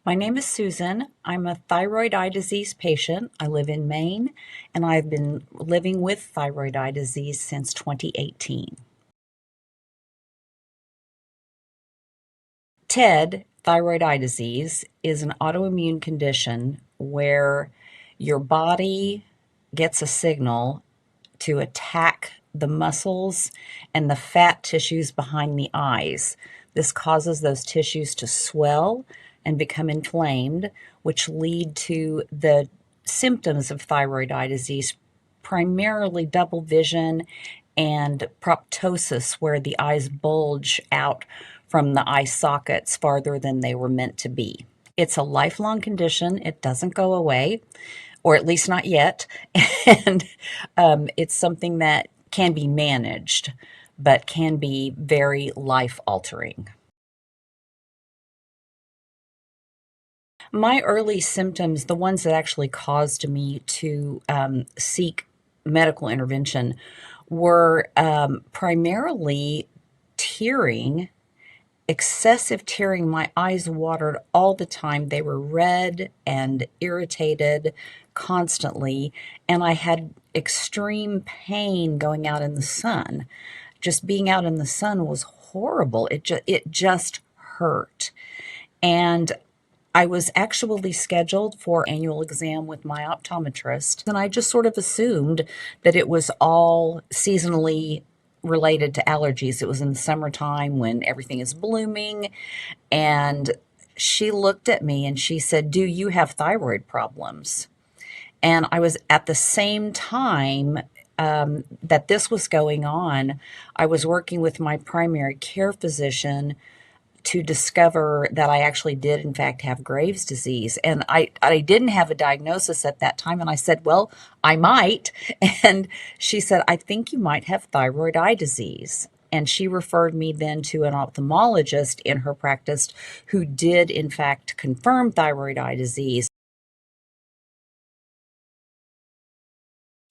My name is Susan. I'm a thyroid eye disease patient. I live in Maine, and I've been living with thyroid eye disease since 2018. TED, thyroid eye disease, is an autoimmune condition where your body gets a signal to attack the muscles and the fat tissues behind the eyes. This causes those tissues to swell and become inflamed, which lead to the symptoms of thyroid eye disease, primarily double vision and proptosis, where the eyes bulge out from the eye sockets farther than they were meant to be. It's a lifelong condition. It doesn't go away, or at least not yet. And it's something that can be managed, but can be very life altering. My early symptoms, the ones that actually caused me to seek medical intervention, were primarily tearing, excessive tearing. My eyes watered all the time. They were red and irritated constantly, and I had extreme pain going out in the sun. Just being out in the sun was horrible. It just hurt. And I was actually scheduled for annual exam with my optometrist, and I just sort of assumed that it was all seasonally related to allergies. It was in the summertime when everything is blooming, and she looked at me and she said, "Do you have thyroid problems?" And I was at the same time that this was going on, I was working with my primary care physician to discover that I actually did, in fact, have Graves' disease. And I didn't have a diagnosis at that time. And I said, "Well, I might." And she said, "I think you might have thyroid eye disease." And she referred me then to an ophthalmologist in her practice who did, in fact, confirm thyroid eye disease.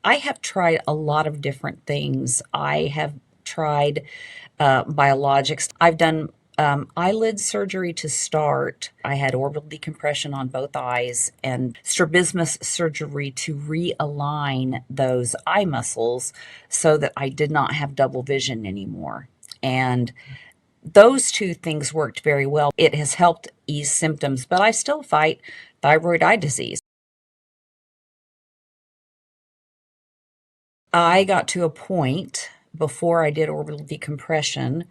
I have tried a lot of different things. I have tried biologics. I've done eyelid surgery to start. I had orbital decompression on both eyes and strabismus surgery to realign those eye muscles so that I did not have double vision anymore. And those two things worked very well. It has helped ease symptoms, but I still fight thyroid eye disease. I got to a point before I did orbital decompression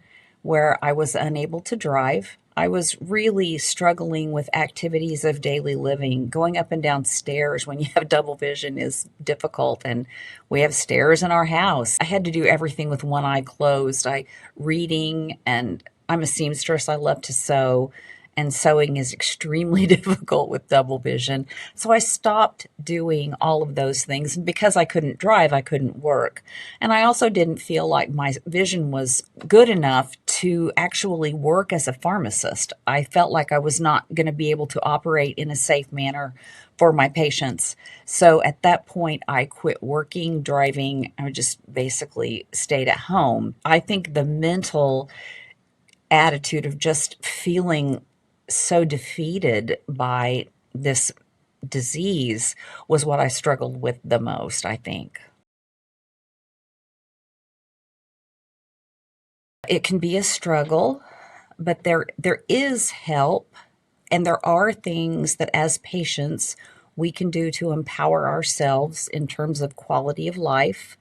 where I was unable to drive. I was really struggling with activities of daily living. Going up and down stairs when you have double vision is difficult, and we have stairs in our house. I had to do everything with one eye closed. I reading, and I'm a seamstress. I love to sew, and sewing is extremely difficult with double vision. So I stopped doing all of those things. And because I couldn't drive, I couldn't work. And I also didn't feel like my vision was good enough to actually work as a pharmacist. I felt like I was not going to be able to operate in a safe manner for my patients. So at that point, I quit working, driving. I just basically stayed at home. I think the mental attitude of just feeling so defeated by this disease was what I struggled with the most, I think. It can be a struggle, but there is help, and there are things that as patients we can do to empower ourselves in terms of quality of life.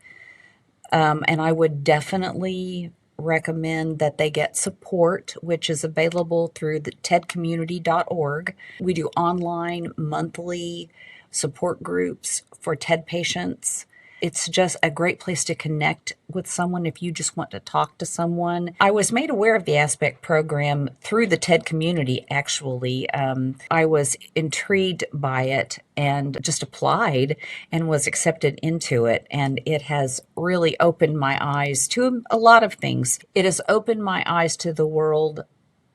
And I would definitely recommend that they get support, which is available through the tedcommunity.org. We do online monthly support groups for TED patients. It's just a great place to connect with someone if you just want to talk to someone. I was made aware of the Aspect program through the TED community, actually. I was intrigued by it and just applied and was accepted into it. And it has really opened my eyes to a lot of things. It has opened my eyes to the world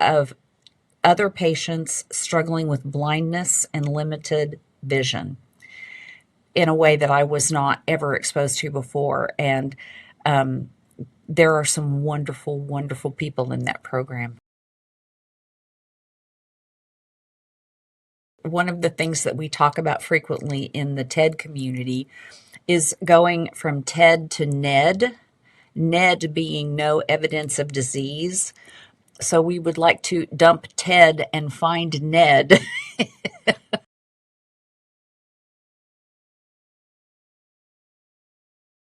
of other patients struggling with blindness and limited vision in a way that I was not ever exposed to before. And there are some wonderful, wonderful people in that program. one of the things that we talk about frequently in the TED community is going from TED to NED, NED being no evidence of disease. So we would like to dump TED and find Ned.